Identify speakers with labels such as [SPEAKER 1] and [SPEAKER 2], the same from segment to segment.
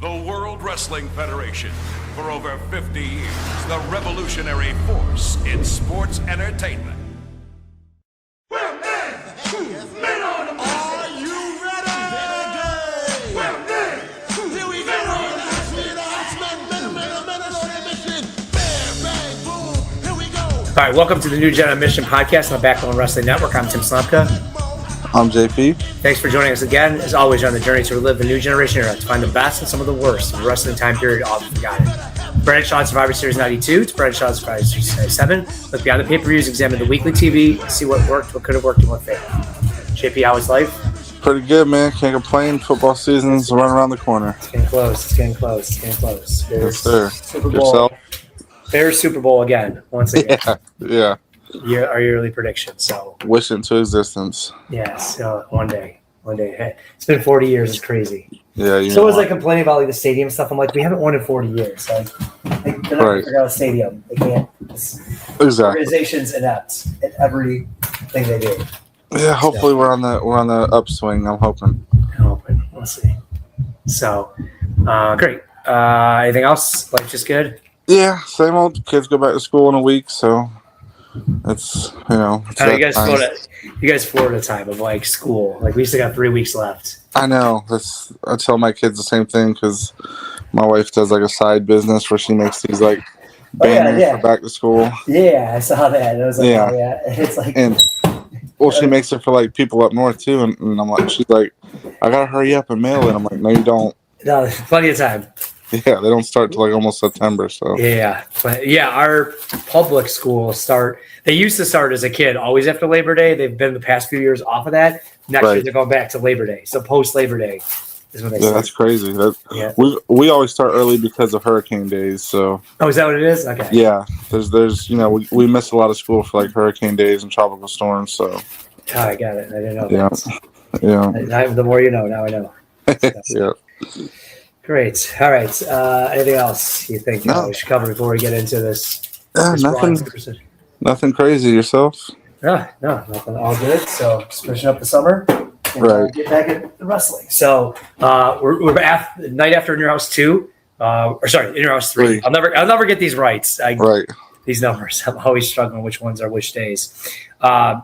[SPEAKER 1] The World Wrestling Federation. For over 50 years, the revolutionary force in sports entertainment.
[SPEAKER 2] Well, men on the Are you ready? Well, here we go.
[SPEAKER 3] All right, welcome to the New Generation podcast on the Backbone Wrestling Network. I'm Tim Slomka.
[SPEAKER 4] I'm JP.
[SPEAKER 3] Thanks for joining us again. As always, you're on the journey to relive the new generation era to find the best and some of the worst of the wrestling time period often forgotten. Bret and Shawn Survivor Series 92 to Bret and Shawn Survivor Series 97. Look beyond the pay-per-views, examine the weekly TV, see what worked, what could have worked, and what failed. JP, how was life?
[SPEAKER 4] Pretty good, man. Can't complain. Football season's running around the corner.
[SPEAKER 3] It's getting close. It's getting close. It's getting close.
[SPEAKER 4] Yes, sir.
[SPEAKER 3] Super Bowl.
[SPEAKER 4] Yourself?
[SPEAKER 3] Bears Super Bowl again, once again.
[SPEAKER 4] Yeah.
[SPEAKER 3] Our yearly prediction. So
[SPEAKER 4] wish it into existence.
[SPEAKER 3] yes, one day. Hey, it's been 40 years. It's crazy.
[SPEAKER 4] Yeah.
[SPEAKER 3] So was like complaining about like the stadium stuff. I'm like, we haven't won in 40 years. Like they're not gonna figure out a stadium. They can't.
[SPEAKER 4] Exactly.
[SPEAKER 3] Organization's inept at everything they do.
[SPEAKER 4] Yeah. Hopefully we're on the upswing. I'm hoping.
[SPEAKER 3] We'll see. So, great. Anything else? Life just good.
[SPEAKER 4] Yeah. Same old. Kids go back to school in a week, so it's It's
[SPEAKER 3] you guys Florida time of like school. Like we still got 3 weeks left.
[SPEAKER 4] I know. I tell my kids the same thing because my wife does like a side business where she makes these like banners for back to school.
[SPEAKER 3] Yeah, I saw that. It was like,
[SPEAKER 4] yeah.
[SPEAKER 3] It's like,
[SPEAKER 4] and she makes it for like people up north too, and I'm like, she's like, I gotta hurry up and mail it. I'm like, no, you don't.
[SPEAKER 3] No, plenty of time.
[SPEAKER 4] Yeah, they don't start till like almost September. So
[SPEAKER 3] our public schools start. They used to start as a kid, always after Labor Day. They've been the past few years off of that. Next year they're going back to Labor Day. So post Labor Day is when they start.
[SPEAKER 4] That's crazy. We always start early because of hurricane days. So
[SPEAKER 3] is that what it is? Okay.
[SPEAKER 4] Yeah, there's we miss a lot of school for like hurricane days and tropical storms. So
[SPEAKER 3] I got it. I didn't know that.
[SPEAKER 4] Yeah.
[SPEAKER 3] The more you know. Now I know.
[SPEAKER 4] Yeah.
[SPEAKER 3] Great. All right. Anything else you think we should cover before we get into this?
[SPEAKER 4] Nothing crazy. Yourself?
[SPEAKER 3] No, nothing. All good. So just finishing up the summer.
[SPEAKER 4] Right.
[SPEAKER 3] Get back at the wrestling. So we're night after In Your House 2. In Your House 3. I'll never get these rights.
[SPEAKER 4] Right.
[SPEAKER 3] These numbers. I'm always struggling which ones are which days. But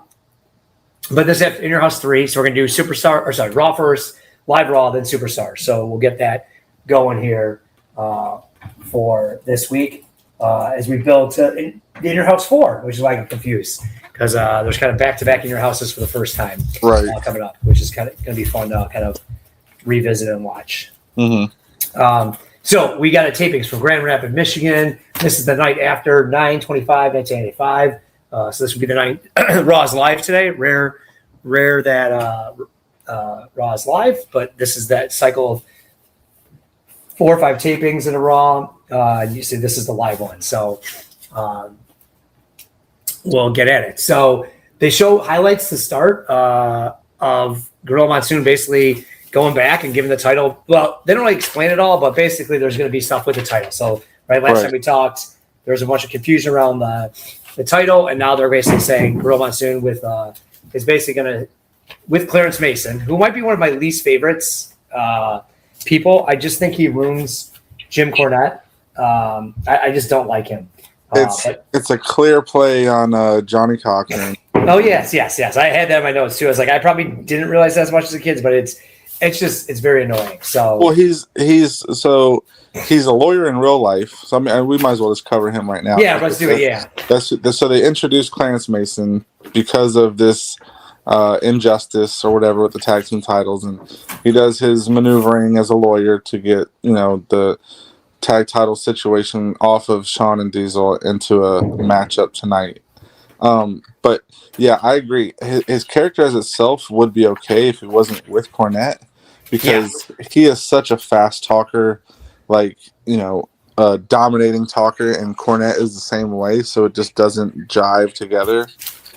[SPEAKER 3] this is In Your House 3. So we're gonna do Raw first, Live Raw, then Superstar. So we'll get that going here for this week as we build to In Your House 4, which is why I get confused because there's kind of back-to-back In Your Houses for the first time coming up, which is kind of going to be fun to kind of revisit and watch.
[SPEAKER 4] Mm-hmm.
[SPEAKER 3] So we got tapings from Grand Rapids, Michigan. This is the night after 9/25/1985. So this would be the night Raw's live today. Rare that Raw's live, but this is that cycle of 4 or 5 tapings in a Raw. You see, this is the live one. So we'll get at it. So they show highlights to start of Gorilla Monsoon basically going back and giving the title. Well, they don't really explain it all, but basically there's going to be stuff with the title. So last time we talked, there was a bunch of confusion around the title, and now they're basically saying Gorilla Monsoon is basically going to, with Clarence Mason, who might be one of my least favorites people. I just think he ruins Jim Cornette. I just don't like him.
[SPEAKER 4] It's a clear play on Johnny Cochran.
[SPEAKER 3] Oh yes. I had that in my notes too. I was like, I probably didn't realize that as much as a kid, but it's very annoying. So
[SPEAKER 4] well, he's a lawyer in real life. So I mean, we might as well just cover him right now.
[SPEAKER 3] Yeah, let's do it. Yeah.
[SPEAKER 4] So they introduced Clarence Mason because of this injustice or whatever with the tag team titles, and he does his maneuvering as a lawyer to get the tag title situation off of Shawn and Diesel into a matchup tonight. But yeah, I agree. His character as itself would be okay if he wasn't with Cornette, because he is such a fast talker, a dominating talker, and Cornette is the same way, so it just doesn't jive together.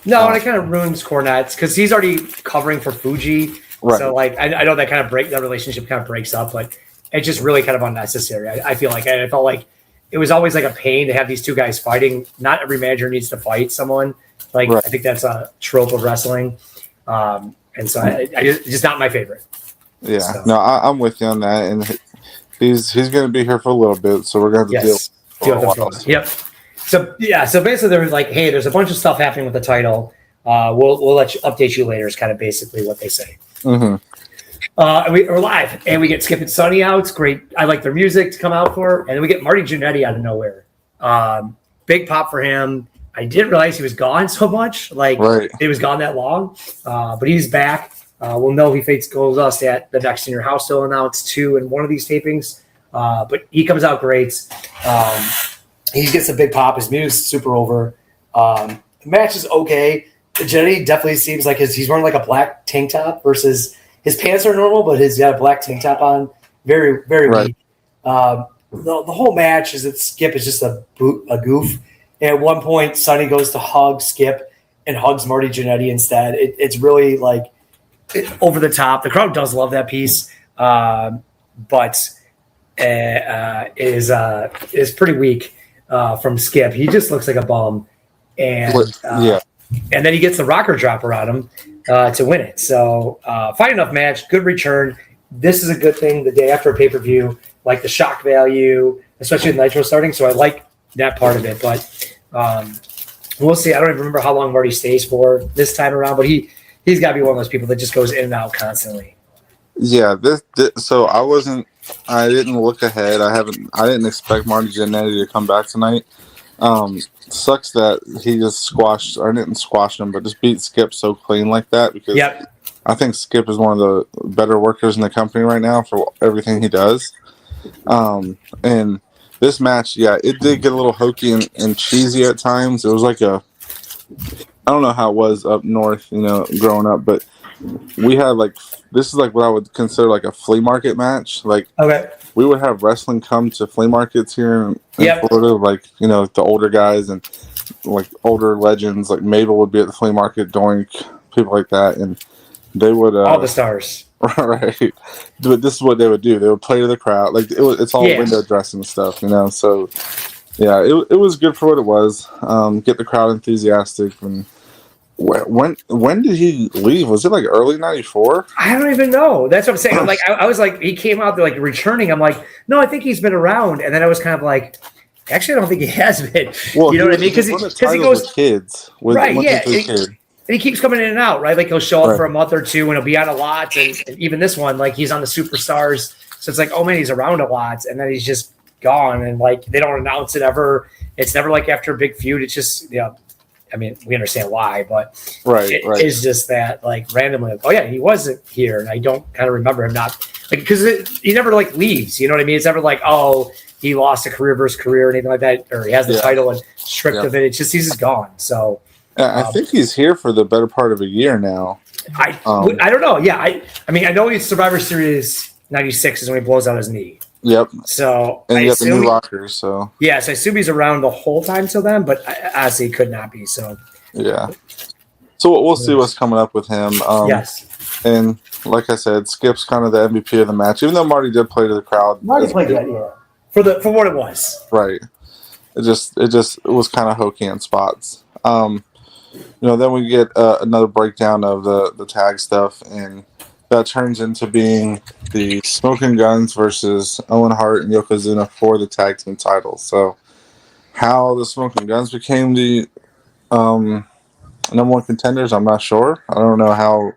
[SPEAKER 3] No, and it kind of ruins Cornette because he's already covering for Fuji. Right. So I know that that relationship kind of breaks up, but it's just really kind of unnecessary. I feel like I felt like it was always like a pain to have these two guys fighting. Not every manager needs to fight someone. I think that's a trope of wrestling. And so I just not my favorite.
[SPEAKER 4] Yeah, so. No, I'm with you on that. And he's going to be here for a little bit, so we're going to have to deal with
[SPEAKER 3] him. Yep. So basically, there was like, hey, there's a bunch of stuff happening with the title. We'll update you later. Is kind of basically what they say.
[SPEAKER 4] Mm-hmm.
[SPEAKER 3] And we're live, and we get Skip and Sonny out. It's great. I like their music to come out for, and then we get Marty Jannetty out of nowhere. Big pop for him. I didn't realize he was gone so much. He was gone that long, but he's back. We'll know if he goes us at the Next in Your House. He'll announce 2 in one of these tapings, but he comes out great. He gets a big pop. His music's super over. The match is okay. Jannetty definitely seems like he's wearing like a black tank top versus his pants are normal, but he's got a black tank top on. Very, very weak. The whole match is that Skip is just a goof. And at one point, Sonny goes to hug Skip and hugs Marty Jannetty instead. It's really like over the top. The crowd does love that piece, but is pretty weak from Skip. He just looks like a bum, and and then he gets the rocker dropper on him to win it. So fight enough match, good return. This is a good thing the day after a pay-per-view, like the shock value, especially with Nitro starting. So I like that part of it, but we'll see. I don't even remember how long Marty stays for this time around, but he's got to be one of those people that just goes in and out constantly.
[SPEAKER 4] Yeah, so I didn't look ahead. I didn't expect Marty Jannetty to come back tonight. Sucks that he just didn't squash him, but just beat Skip so clean like that, because I think Skip is one of the better workers in the company right now for everything he does. And this match, it did get a little hokey and cheesy at times. It was like I don't know how it was up north, growing up, but we had this is like what I would consider like a flea market match. We would have wrestling come to flea markets here in Florida, the older guys and like older legends, like Mabel would be at the flea market, Doink, people like that, and they would
[SPEAKER 3] all the stars.
[SPEAKER 4] Right, but this is what they would do. They would play to the crowd. It's all window dressing stuff, So, it was good for what it was. Get the crowd enthusiastic. And when did he leave? Was it like early '94?
[SPEAKER 3] I don't even know. That's what I'm saying. I was like, he came out there like returning. I'm like, no, I think he's been around. And then I was kind of like, actually, I don't think he has been.
[SPEAKER 4] Well,
[SPEAKER 3] you know what I mean? Because he goes
[SPEAKER 4] with kids,
[SPEAKER 3] and he keeps coming in and out, right? Like he'll show up for a month or two, and he'll be on a lot. And even this one, like he's on the Superstars, so it's like, oh man, he's around a lot, and then he's just gone. And like they don't announce it ever. It's never like after a big feud. It's just I mean, we understand why, but it is just that like randomly, like, oh yeah, he wasn't here, and I don't kind of remember him not because he never like leaves. You know what I mean? It's never like, oh, he lost a career versus career or anything like that, or he has the title and stripped of it. It's just he's just gone. So
[SPEAKER 4] I think he's here for the better part of a year now.
[SPEAKER 3] I don't know. Yeah, I mean, I know he's Survivor Series '96 is when he blows out his knee.
[SPEAKER 4] Yep.
[SPEAKER 3] So
[SPEAKER 4] and you got the new rockers. So
[SPEAKER 3] yes, I assume he's around the whole time till then, but honestly, he could not be. So
[SPEAKER 4] so we'll see what's coming up with him.
[SPEAKER 3] Yes.
[SPEAKER 4] And like I said, Skip's kind of the MVP of the match, even though Marty did play to the crowd.
[SPEAKER 3] Marty played that, for what it was.
[SPEAKER 4] Right. It was kind of hokey in spots. Then we get another breakdown of the tag stuff, and that turns into being the Smoking Guns versus Owen Hart and Yokozuna for the tag team titles. So how the Smoking Guns became the number one contenders, I'm not sure. I don't know how,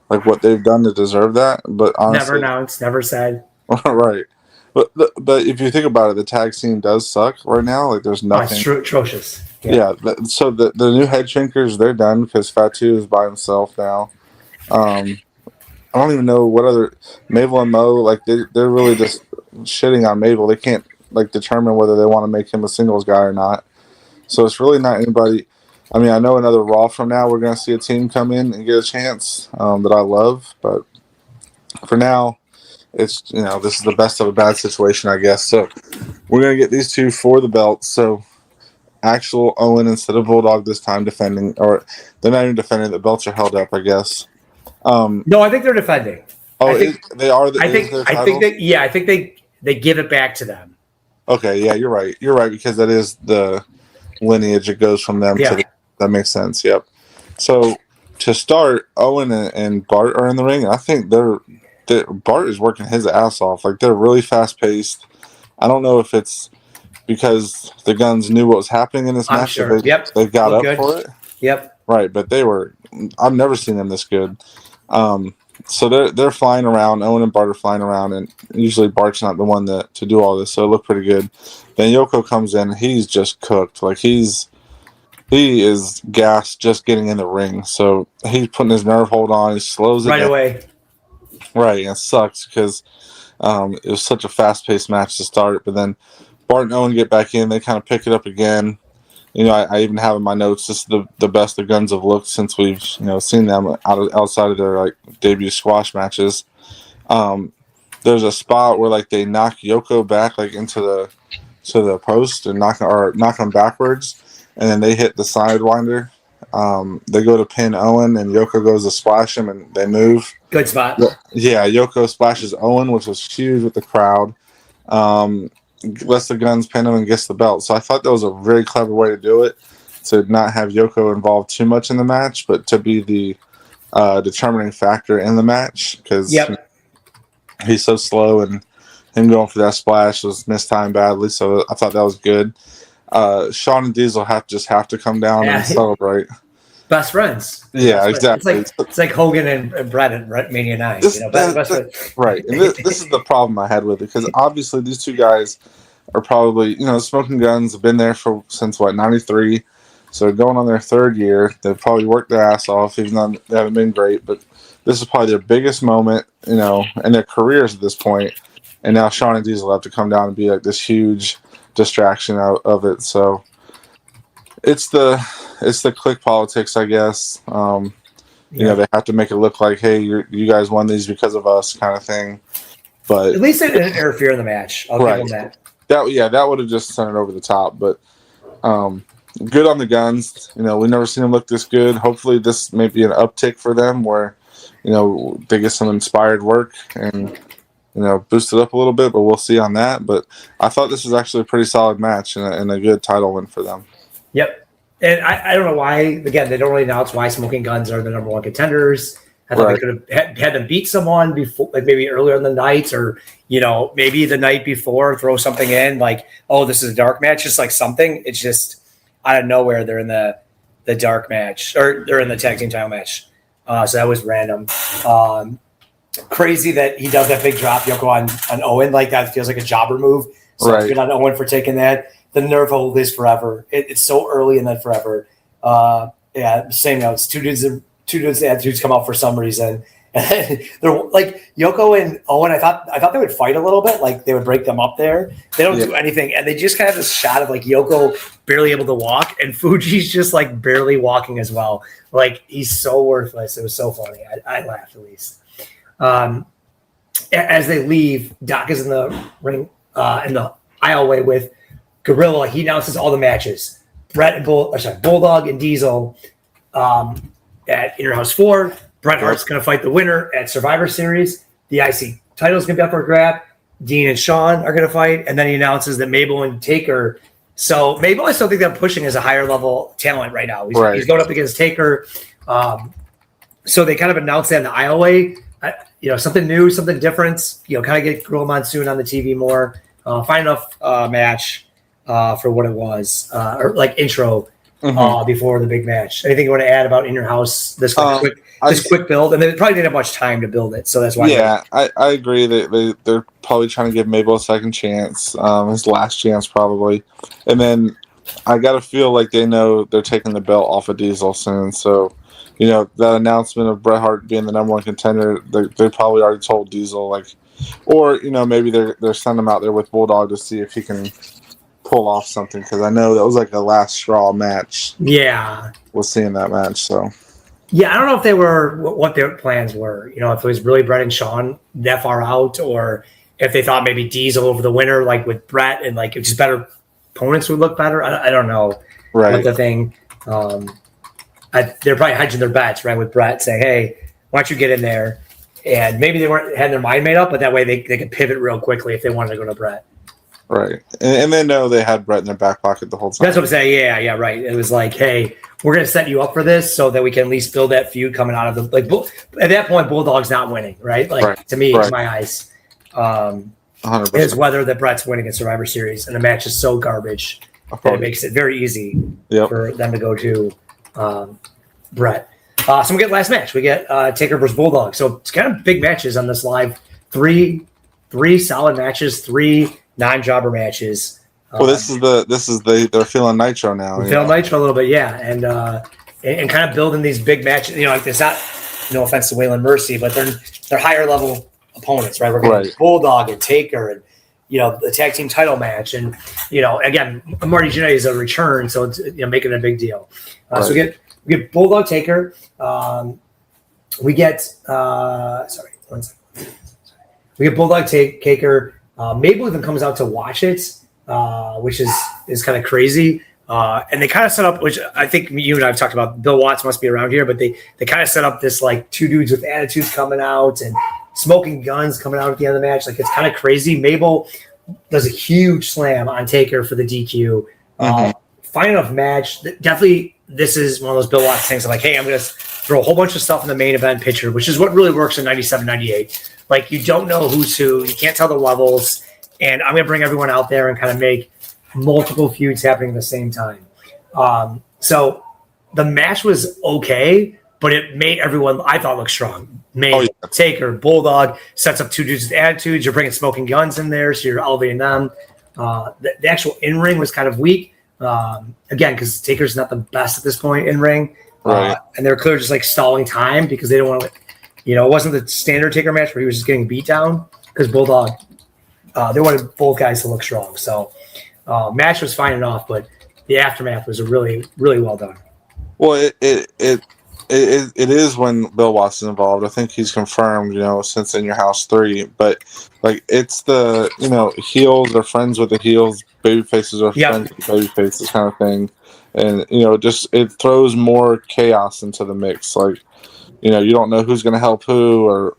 [SPEAKER 4] what they've done to deserve that, but honestly,
[SPEAKER 3] never announced, never said.
[SPEAKER 4] Right. But if you think about it, the tag scene does suck right now. There's nothing.
[SPEAKER 3] It's atrocious.
[SPEAKER 4] Yeah. So the new head shrinkers, they're done because Fatu is by himself now. I don't even know what other Mabel and Mo, they're really just shitting on Mabel. They can't determine whether they want to make him a singles guy or not. So it's really not anybody. I mean, I know another Raw from now we're going to see a team come in and get a chance that I love, but for now, it's this is the best of a bad situation, I guess. So we're going to get these two for the belt. So actual Owen instead of Bulldog this time defending, or they're not even defending. The belts are held up, I guess.
[SPEAKER 3] No, I think they're defending.
[SPEAKER 4] Oh, they are.
[SPEAKER 3] I think they give it back to them.
[SPEAKER 4] Okay, yeah, you're right. You're right because that is the lineage. It goes from them to that makes sense. Yep. So to start, Owen and Bart are in the ring. I think they're Bart is working his ass off. Like, they're really fast paced. I don't know if it's because the Guns knew what was happening in this
[SPEAKER 3] I'm
[SPEAKER 4] match.
[SPEAKER 3] sure.
[SPEAKER 4] They got up
[SPEAKER 3] good.
[SPEAKER 4] for it.
[SPEAKER 3] Yep.
[SPEAKER 4] Right, but I've never seen them this good. So they're flying around. Owen and Bart are flying around, and usually Bart's not the one to do all this, so it looked pretty good. Then Yoko comes in. He's just cooked. Like, he is gassed just getting in the ring. So he's putting his nerve hold on. He slows it
[SPEAKER 3] right
[SPEAKER 4] down.
[SPEAKER 3] away.
[SPEAKER 4] Right, and it sucks because it was such a fast-paced match to start. But then Bart and Owen get back in. They kind of pick it up again. You know, I even have in my notes, this is the best the Guns have looked since we've, seen them outside of their, like, debut squash matches. There's a spot where, like, they knock Yoko back, like, into the post and knock him backwards, and then they hit the sidewinder. They go to pin Owen, and Yoko goes to splash him, and they move.
[SPEAKER 3] Good spot.
[SPEAKER 4] Yeah, Yoko splashes Owen, which was huge with the crowd. Lets the Guns pin him and gets the belt. So I thought that was a very clever way to do it, to not have Yoko involved too much in the match, but to be the determining factor in the match, because he's so slow, and him going for that splash was mistimed badly. So I thought that was good. Shawn and Diesel have to come down and celebrate.
[SPEAKER 3] Best friends.
[SPEAKER 4] Yeah, exactly.
[SPEAKER 3] It's like Hogan and Bret at Mania 9. Best friends.
[SPEAKER 4] Right. And this is the problem I had with it, because obviously these two guys are probably, Smoking Guns have been there since 93. So they're going on their third year. They've probably worked their ass off, even though they haven't been great. But this is probably their biggest moment, in their careers at this point. And now Shawn and Diesel have to come down and be like this huge distraction of it. So it's the click politics, I guess. They have to make it look like, hey, you guys won these because of us, kind of thing. But
[SPEAKER 3] at least they didn't interfere in the match. I'll give them that.
[SPEAKER 4] That would have just sent it over the top. But good on the Guns. We've never seen them look this good. Hopefully this may be an uptick for them, where they get some inspired work and boost it up a little bit. But we'll see on that. But I thought this was actually a pretty solid match and a good title win for them.
[SPEAKER 3] Yep. And I don't know why, again, they don't really announce why Smoking Guns are the number one contenders. I thought they could have had them beat someone before, like maybe earlier in the night, or, maybe the night before, throw something in like, oh, this is a dark match, just like something. It's just out of nowhere they're in the dark match, or they're in the tag team title match. So that was random. Crazy that he does that big drop Yoko on Owen. Like, that feels like a jobber move. So good on Owen for taking that. The nerve hold is forever. It's so early and then forever. Same notes. Two dudes attitudes come out for some reason. And they're like Yoko and Owen. I thought they would fight a little bit, like they would break them up there. They don't do anything, and they just kind of have this shot of like Yoko barely able to walk, and Fuji's just like barely walking as well. Like, he's so worthless. It was so funny. I laughed at least. As they leave, Doc is in the ring in the aisleway with Gorilla. He announces all the matches. Bret and Bulldog and Diesel at Inner House 4. Bret Hart's going to fight the winner at Survivor Series. The IC title's going to be up for a grab. Dean and Shawn are going to fight. And then he announces that Mabel and Taker. So Mabel, I still think they're pushing as a higher level talent right now. He's going up against Taker. So they kind of announced that in the aisleway. Something new, something different. Kind of get Gorilla Monsoon on the TV more. Fine enough match for what it was, or like intro before the big match. Anything you want to add about In Your House? This quick build, and they probably didn't have much time to build it, so that's why.
[SPEAKER 4] Yeah, I agree. They're probably trying to give Mabel a second chance, his last chance probably, and then I gotta feel like they know they're taking the belt off of Diesel soon. So, that announcement of Bret Hart being the number one contender, they probably already told Diesel, like, or maybe they're sending him out there with Bulldog to see if he can pull off something, because I know that was like a last straw match.
[SPEAKER 3] Yeah,
[SPEAKER 4] we'll see in that match. So
[SPEAKER 3] yeah, I don't know if they were what their plans were. If it was really Bret and Shawn that far out, or if they thought maybe Diesel over the winner, like with Bret, and like just better opponents would look better. I don't know what the thing. They're probably hedging their bets, right, with Bret saying, "Hey, why don't you get in there?" And maybe they had their mind made up, but that way they could pivot real quickly if they wanted to go to Bret.
[SPEAKER 4] Right. And they know they had Bret in their back pocket the whole time.
[SPEAKER 3] That's what I'm saying. Yeah, right. It was like, hey, we're going to set you up for this so that we can at least build that feud coming out of the like. At that point, Bulldog's not winning, right? Like to me, in my eyes,
[SPEAKER 4] 100%.
[SPEAKER 3] is whether that Bret's winning a Survivor Series, and the match is so garbage that it makes it very easy for them to go to Bret. So we get last match. We get Taker versus Bulldog. So it's kind of big matches on this live. Three solid matches, 3 non-jobber matches.
[SPEAKER 4] Well, they're feeling Nitro now.
[SPEAKER 3] Feeling Nitro a little bit, yeah, and kind of building these big matches. You know, like it's not, no offense to Waylon Mercy, but they're higher level opponents, right? We're getting Bulldog and Taker, and the tag team title match, and again, Marty Jannetty is a return, so it's making it a big deal. So we get Bulldog Taker. We get sorry, 1 second. We get Bulldog Taker. Mabel even comes out to watch it, which is kind of crazy. And they kind of set up, which I think you and I have talked about. Bill Watts must be around here, but they kind of set up this like 2 dudes with attitudes coming out and smoking guns coming out at the end of the match. Like it's kind of crazy. Mabel does a huge slam on Taker for the DQ. Fine enough match. Definitely, this is one of those Bill Watts things. I'm like, hey, I'm going to throw a whole bunch of stuff in the main event picture, which is what really works in 97, 98. Like you don't know who's who. You can't tell the levels. And I'm going to bring everyone out there and kind of make multiple feuds happening at the same time. So the match was okay, but it made everyone, I thought, look strong. Taker, Bulldog, sets up 2 dudes with attitudes. You're bringing smoking guns in there, so you're elevating them. The actual in-ring was kind of weak. Again, because Taker's not the best at this point in-ring. And they're clearly just like stalling time because they don't want to, it wasn't the standard Taker match where he was just getting beat down because Bulldog, they wanted both guys to look strong. So match was fine enough, but the aftermath was really, really well done.
[SPEAKER 4] Well, it is when Bill Watts is involved. I think he's confirmed, since In Your House 3. But like it's the heels are friends with the heels, baby faces are friends with baby faces kind of thing. And just it throws more chaos into the mix. Like, you don't know who's gonna help who or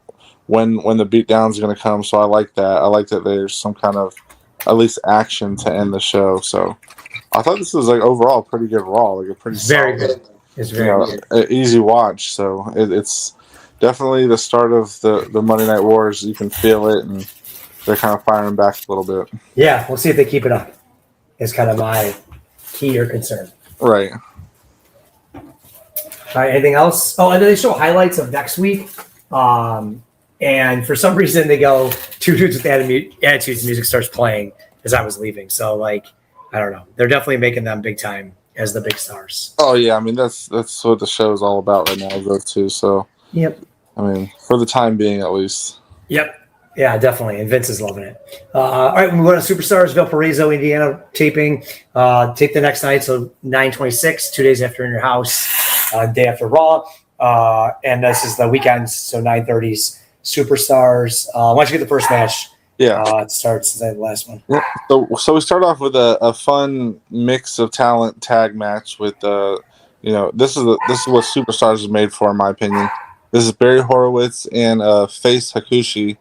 [SPEAKER 4] when the beatdown's gonna come. So I like that. I like that there's some kind of at least action to end the show. So I thought this was like overall a pretty good Raw, like a pretty
[SPEAKER 3] very
[SPEAKER 4] solid,
[SPEAKER 3] good. It's very good.
[SPEAKER 4] Easy watch. So it's definitely the start of the Monday Night Wars. You can feel it, and they're kind of firing back a little bit. Yeah,
[SPEAKER 3] we'll see if they keep it up. Is kind of my key or concern.
[SPEAKER 4] Right.
[SPEAKER 3] All right. Anything else? Oh, and then they show highlights of next week. And for some reason, they go 2 dudes with attitudes. Music starts playing as I was leaving. So, like, I don't know. They're definitely making them big time as the big stars.
[SPEAKER 4] Oh yeah, I mean that's what the show is all about right now. Those two. So.
[SPEAKER 3] Yep.
[SPEAKER 4] I mean, for the time being, at least.
[SPEAKER 3] Yep. Yeah, definitely. And Vince is loving it. All right, we go to Superstars, Valparaiso, Indiana taping. Tape the next night, so 9/26, 2 days after In Your House, day after Raw. And this is the weekend, so 9:30s. Superstars. Why don't you get the first match?
[SPEAKER 4] Yeah.
[SPEAKER 3] It starts the last one.
[SPEAKER 4] Yeah. So we start off with a fun mix of talent tag match with this is what Superstars is made for, in my opinion. This is Barry Horowitz and Face Hakushi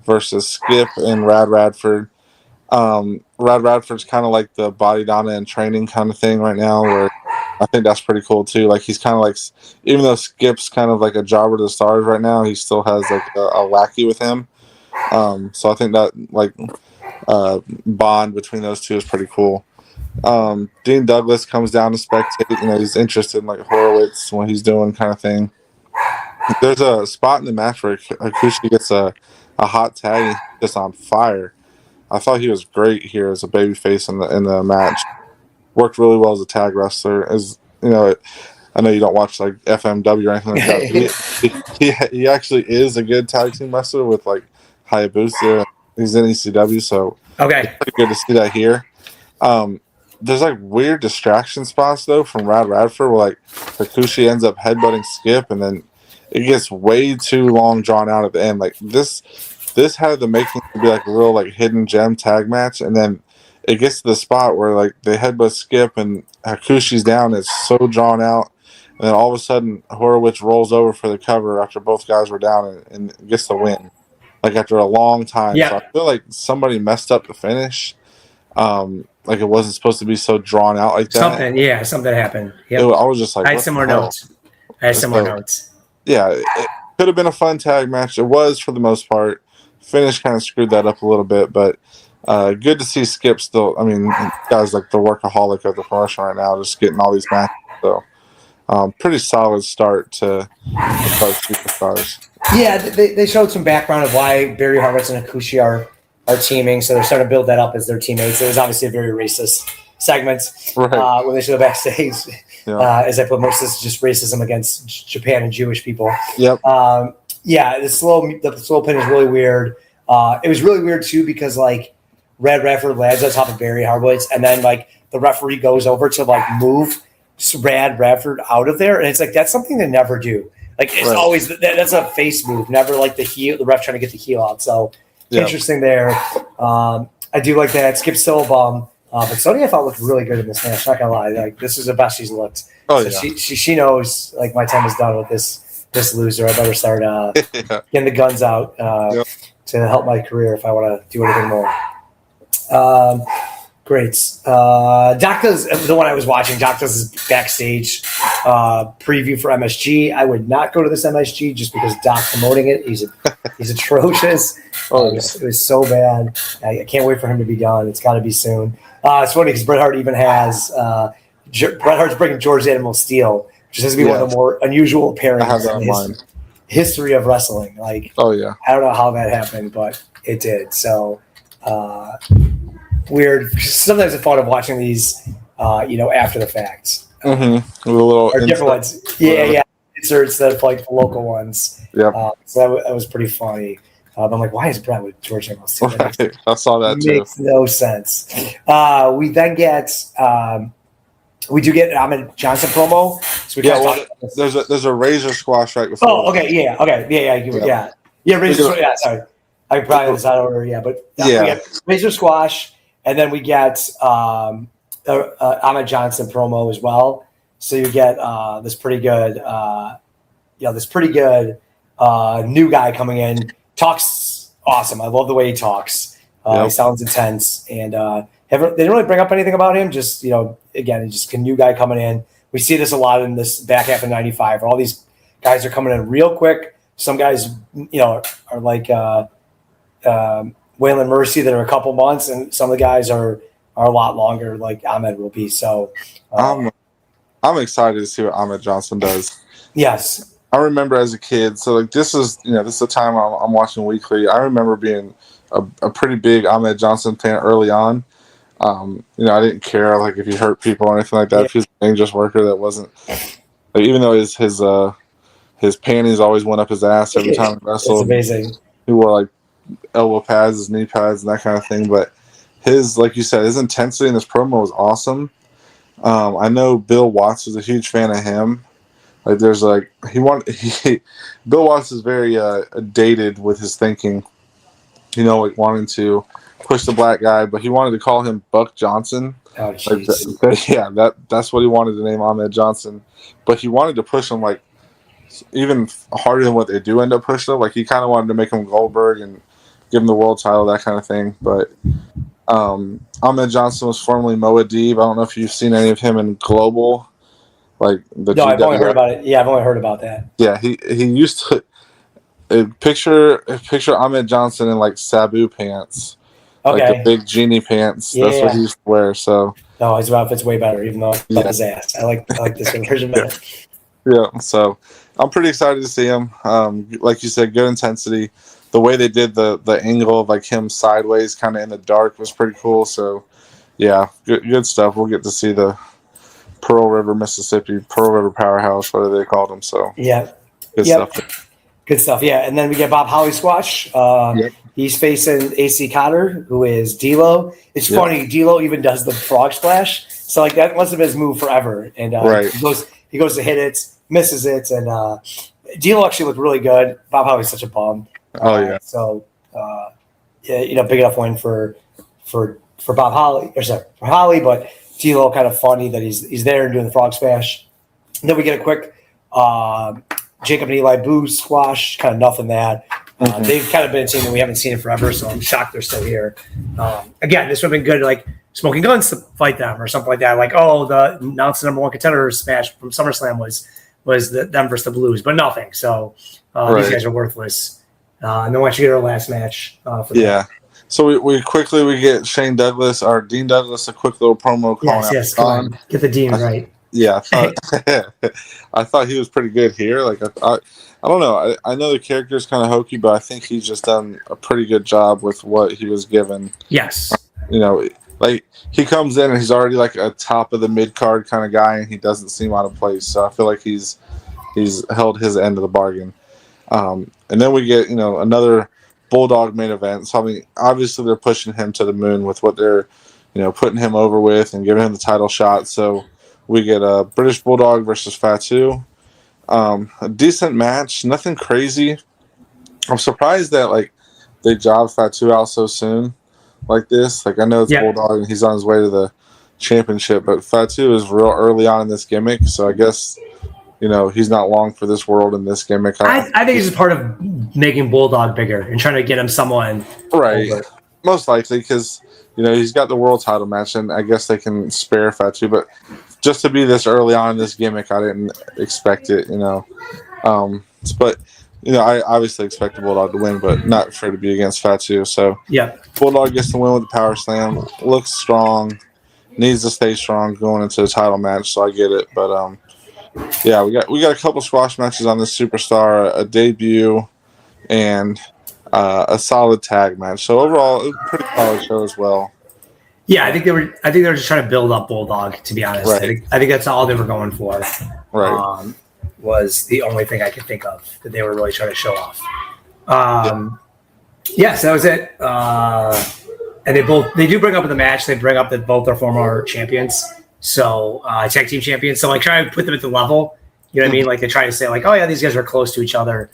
[SPEAKER 4] versus Skip and Rad Radford. Rad Radford's kind of like the body Donna in training kind of thing right now, where I think that's pretty cool too. Like he's kind of like, even though Skip's kind of like a jobber to the stars right now, he still has like a lackey with him. So I think that like bond between those two is pretty cool. Dean Douglas comes down to spectate. He's interested in like Horowitz, what he's doing kind of thing. There's a spot in the match where Hakushi gets a hot tag, just on fire. I thought he was great here as a babyface in the match. Worked really well as a tag wrestler. I know you don't watch like FMW or anything like that. He actually is a good tag team wrestler with like Hayabusa. He's in ECW, so
[SPEAKER 3] okay,
[SPEAKER 4] it's pretty good to see that here. There's like weird distraction spots though from Rad Radford where like Hakushi ends up headbutting Skip, and then it gets way too long drawn out at the end. Like this had the making to be like a real like hidden gem tag match, and then it gets to the spot where like they headbutt Skip and Hakushi's down. It's so drawn out, and then all of a sudden Horowitz rolls over for the cover after both guys were down and gets the win. Like after a long time.
[SPEAKER 3] Yeah.
[SPEAKER 4] So I feel like somebody messed up the finish. Like it wasn't supposed to be so drawn out like that.
[SPEAKER 3] Something happened. Yep.
[SPEAKER 4] I was just like,
[SPEAKER 3] I had similar notes. Yeah,
[SPEAKER 4] it could have been a fun tag match. It was for the most part. Finish kind of screwed that up a little bit, but good to see Skip still. I mean, guy's like the workaholic of the promotion right now, just getting all these matches. So, pretty solid start to start Superstars.
[SPEAKER 3] Yeah, they showed some background of why Barry Horowitz and Akushi are teaming, so they're starting to build that up as their teammates. It was obviously a very racist segment when they show the backstage. Yeah. As I put, most of this is just racism against Japan and Jewish people.
[SPEAKER 4] Yep.
[SPEAKER 3] The slow pin is really weird. It was really weird too because like Red Radford lands on top of Barry Horowitz, and then like the referee goes over to like move Rad Radford out of there, and it's like that's something they never do. Like it's always that's a face move, never like the ref trying to get the heel out. So interesting there. I do like that. Skip's still a bum. But Sonya I thought looked really good in this match. Not gonna lie, like this is the best she's looked. She knows like my time is done with this loser. I better start getting the guns out to help my career if I want to do anything more. Great. Doc does the one I was watching. Doc does his backstage preview for MSG. I would not go to this MSG just because Doc promoting it. He's atrocious. It was so bad. I can't wait for him to be done. It's got to be soon. It's funny because Bret Hart even has Bret Hart's bringing George Animal Steel, which is going to be one of the more unusual appearances in the history of wrestling. Like, I don't know how that happened, but it did. So weird. Sometimes it's fun of watching these, after the fact.
[SPEAKER 4] Mm-hmm. A little
[SPEAKER 3] different ones. Yeah. Inserts that like the local ones.
[SPEAKER 4] Yeah.
[SPEAKER 3] So that was pretty funny. I'm like, why is Bret with George Animal Steel?
[SPEAKER 4] I saw that too.
[SPEAKER 3] Makes no sense. We then get we do get Ahmed Johnson promo. So
[SPEAKER 4] there's a razor squash right before.
[SPEAKER 3] Oh, okay, yeah, razor squash. Yeah, sorry, I probably was out of order. But we get razor squash, and then we get Ahmed Johnson promo as well. So you get this pretty good, new guy coming in. Talks awesome. I love the way he talks. He sounds intense, and they didn't really bring up anything about him. Just again, just a new guy coming in. We see this a lot in this back half of '95. All these guys are coming in real quick. Some guys, are like Waylon Mercy that are a couple months, and some of the guys are a lot longer, like Ahmed will be. So
[SPEAKER 4] I'm excited to see what Ahmed Johnson does.
[SPEAKER 3] Yes.
[SPEAKER 4] I remember as a kid, so like this is the time I'm watching weekly. I remember being a pretty big Ahmed Johnson fan early on. I didn't care like if he hurt people or anything like that. If he was a dangerous worker, that wasn't like, even though his panties always went up his ass every time he wrestled.
[SPEAKER 3] It's amazing.
[SPEAKER 4] He wore like elbow pads, his knee pads, and that kind of thing. But his, like you said, his intensity in this promo was awesome. I know Bill Watts was a huge fan of him. Like there's like Bill Watts is very dated with his thinking, like wanting to push the black guy, but he wanted to call him Buck Johnson.
[SPEAKER 3] Oh, jeez.
[SPEAKER 4] That's what he wanted to name Ahmed Johnson, but he wanted to push him like even harder than what they do end up pushing him. Like he kind of wanted to make him Goldberg and give him the world title, that kind of thing. But Ahmed Johnson was formerly Moa Deeb. I don't know if you've seen any of him in Global. Like
[SPEAKER 3] I've only heard about it. Yeah, I've only heard about that.
[SPEAKER 4] Yeah, he used to picture Ahmed Johnson in like Sabu pants, like the big genie pants. That's what he used to wear. So
[SPEAKER 3] his outfit's way better, even though it's his ass. I like this version better.
[SPEAKER 4] Yeah, so I'm pretty excited to see him. Like you said, good intensity. The way they did the angle of like him sideways, kind of in the dark, was pretty cool. So yeah, good stuff. We'll get to see the Pearl River, Mississippi, Pearl River Powerhouse, whatever they called him. So good stuff.
[SPEAKER 3] Good stuff. Yeah, and then we get Bob Holly Squash. He's facing AC Cotter, who is D'Lo. It's funny, D'Lo even does the frog splash. So like that must have been his move forever. And he goes to hit it, misses it, and D'Lo actually looked really good. Bob Holly's such a bum. So big enough win for Bob Holly, for Holly, but D'Lo kind of funny that he's there and doing the frog smash. And then we get a quick Jacob and Eli Boo squash, kind of nothing that. They've kind of been a team that we haven't seen in forever, so I'm shocked they're still here. Again, this would have been good, like Smoking Guns to fight them or something like that. Like, oh, the announced number one contenders match from SummerSlam was them versus the Blues, but nothing. So these guys are worthless. And then once you get our last match,
[SPEAKER 4] So we quickly get Shane Douglas or Dean Douglas a quick little promo calling out
[SPEAKER 3] come on. Get the Dean right.
[SPEAKER 4] Yeah, I thought he was pretty good here. Like I don't know. I know the character's kind of hokey, but I think he's just done a pretty good job with what he was given.
[SPEAKER 3] Yes.
[SPEAKER 4] Like he comes in and he's already like a top of the mid card kind of guy, and he doesn't seem out of place. So I feel like he's held his end of the bargain. And then we get another Bulldog main event. So I mean, obviously they're pushing him to the moon with what they're putting him over with and giving him the title shot. So we get a British Bulldog versus Fatu. A decent match, nothing crazy. I'm surprised that like they jobbed Fatu out so soon like this. Like I know it's Bulldog and he's on his way to the championship, but Fatu is real early on in this gimmick, so I guess he's not long for this world in this gimmick.
[SPEAKER 3] I think it's just part of making Bulldog bigger and trying to get him someone
[SPEAKER 4] right
[SPEAKER 3] over.
[SPEAKER 4] Most likely because he's got the world title match, and I guess they can spare Fatu, but just to be this early on in this gimmick, I didn't expect it. But I obviously expect the Bulldog to win, but not for it to be against Fatu. So Bulldog gets the win with the power slam. Looks strong, needs to stay strong going into the title match. So I get it, but we got a couple squash matches on this Superstar, a debut, and a solid tag match. So overall, it was a pretty solid show as well.
[SPEAKER 3] Yeah, I think they were just trying to build up Bulldog, to be honest.
[SPEAKER 4] Right.
[SPEAKER 3] I think that's all they were going for.
[SPEAKER 4] Right.
[SPEAKER 3] Was the only thing I could think of that they were really trying to show off. So that was it. And they do bring up in the match, they bring up that both are former champions. So tag team champions. So like trying to put them at the level, you know what I mean? Like they try to say like, oh yeah, these guys are close to each other.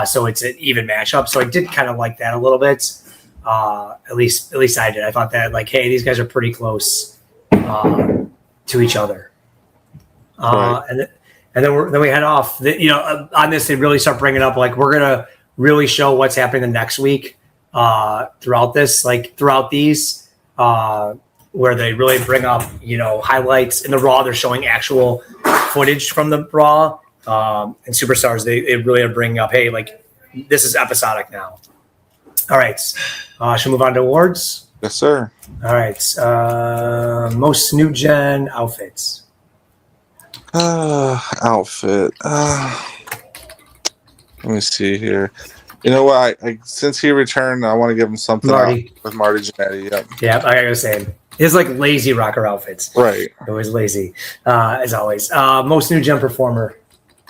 [SPEAKER 3] So it's an even matchup. So I did kind of like that a little bit. At least I did. I thought that like, hey, these guys are pretty close to each other. Right. And then we head off. On this, they really start bringing up like we're gonna really show what's happening the next week throughout this, like throughout these, where they really bring up highlights in the Raw. They're showing actual footage from the Raw and Superstars. They really are bringing up, hey, like this is episodic now. All right, should we move on to awards?
[SPEAKER 4] Yes, sir.
[SPEAKER 3] All right, most new gen outfits.
[SPEAKER 4] Outfit. Let me see here. You know what? Since he returned, I want to give him something
[SPEAKER 3] Marty.
[SPEAKER 4] With Marty Jannetty. Yep.
[SPEAKER 3] Yeah, I gotta say, his like lazy rocker outfits.
[SPEAKER 4] Right.
[SPEAKER 3] It was lazy, as always. Most new gen performer.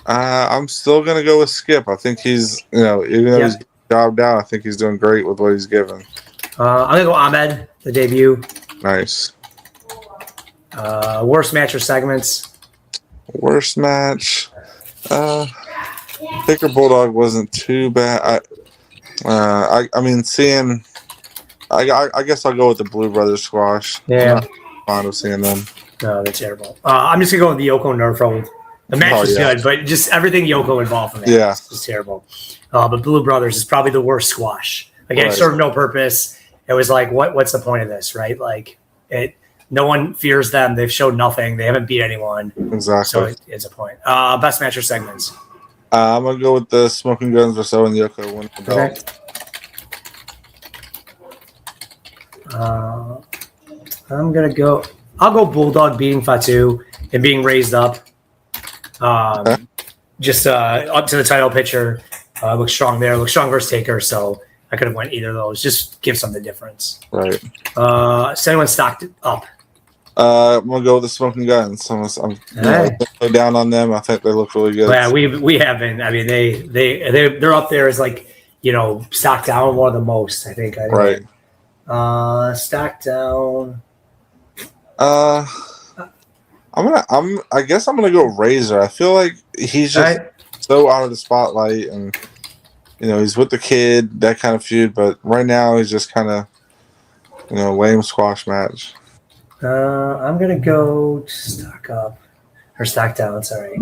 [SPEAKER 4] I'm still gonna go with Skip. I think he's, even though he's jobbed out, I think he's doing great with what he's given.
[SPEAKER 3] I'm gonna go Ahmed, the debut.
[SPEAKER 4] Nice.
[SPEAKER 3] Worst match or segments.
[SPEAKER 4] Worst match. Picker Bulldog wasn't too bad. I mean, seeing. I guess I'll go with the Blue Brothers squash.
[SPEAKER 3] Yeah.
[SPEAKER 4] I'm not fond of seeing them.
[SPEAKER 3] No, they're terrible. I'm just gonna go with the Yoko Nerf hold. The match was good, but just everything Yoko involved in it was terrible. But Blue Brothers is probably the worst squash. Again, it served no purpose. It was like, what's the point of this, right? Like, no one fears them. They've showed nothing. They haven't beat anyone.
[SPEAKER 4] Exactly.
[SPEAKER 3] So it's a point. Best match or segments.
[SPEAKER 4] I'm gonna go with the Smoking Guns versus Owen Yoko win the belt.
[SPEAKER 3] I'll go Bulldog beating Fatu and being raised up. Just up to the title picture. Looks strong there. Looks strong versus Taker. So I could have went either of those. Just give some the difference.
[SPEAKER 4] Right.
[SPEAKER 3] So anyone stocked it up?
[SPEAKER 4] I'm gonna go with the Smoking Guns. I'm down on them. I think they look really good.
[SPEAKER 3] Yeah, we haven't. I mean, they're up there as like stock down one of the most. I think.
[SPEAKER 4] Right.
[SPEAKER 3] Stock down.
[SPEAKER 4] I guess I'm gonna go Razor. I feel like he's just so out of the spotlight, and he's with the kid, that kind of feud. But right now he's just kind of lame squash match.
[SPEAKER 3] I'm gonna go stock up or stock down. Sorry.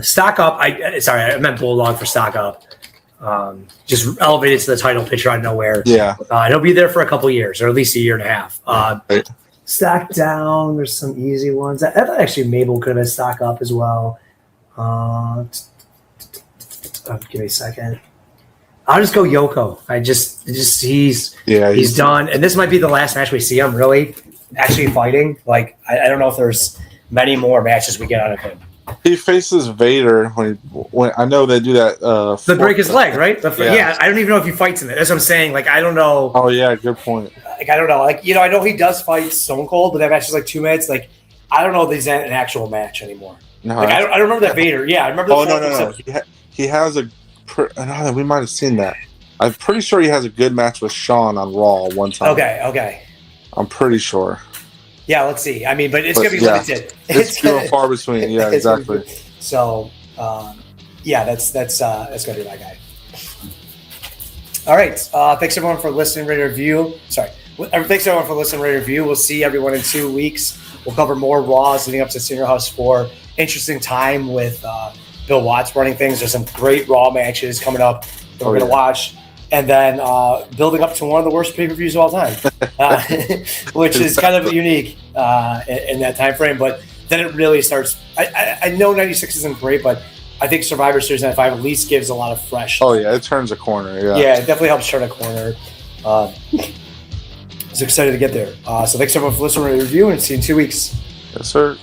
[SPEAKER 3] Stock up. I meant Bulldog for stock up. Just elevated to the title picture out of nowhere.
[SPEAKER 4] Yeah.
[SPEAKER 3] He'll be there for a couple years, or at least a year and a half.
[SPEAKER 4] Right.
[SPEAKER 3] Stock down. There's some easy ones. I thought actually Mabel could have stock up as well. Give me a second. I'll just go Yoko. He's done, and this might be the last match we see him really actually fighting. Like I don't know if there's many more matches we get out of him.
[SPEAKER 4] He faces Vader when I know they do that.
[SPEAKER 3] To break his leg, right?
[SPEAKER 4] Yeah.
[SPEAKER 3] I don't even know if he fights in it. That's what I'm saying. Like I don't know.
[SPEAKER 4] Oh yeah, good point.
[SPEAKER 3] Like I don't know. Like I know he does fight Stone Cold, but that match is like 2 minutes. Like I don't know if there's an actual match anymore.
[SPEAKER 4] No,
[SPEAKER 3] like, I don't remember that Vader. Yeah, I remember.
[SPEAKER 4] No. He has a. We might have seen that. I'm pretty sure he has a good match with Shawn on Raw one time.
[SPEAKER 3] Okay.
[SPEAKER 4] I'm pretpretty sure.
[SPEAKER 3] Yeah, let's see. I mean, but it's going to be limited.
[SPEAKER 4] It's few and far between. Yeah, exactly.
[SPEAKER 3] So, that's going to be my guy. All right. Thanks everyone for listening. Rate review. Sorry. Thanks everyone for listening. Rate review. We'll see everyone in 2 weeks. We'll cover more Raws leading up to Senior House 4. Interesting time with Bill Watts running things. There's some great Raw matches coming up that we're going to watch. And then building up to one of the worst pay-per-views of all time, which is kind of unique in that time frame. But then it really starts. I know 96 isn't great, but I think Survivor Series 95 at least gives a lot of fresh.
[SPEAKER 4] Oh, yeah, it turns a corner.
[SPEAKER 3] Yeah, it definitely helps turn a corner. I was excited to get there. So thanks everyone for listening to the review, and see you in 2 weeks.
[SPEAKER 4] Yes, sir.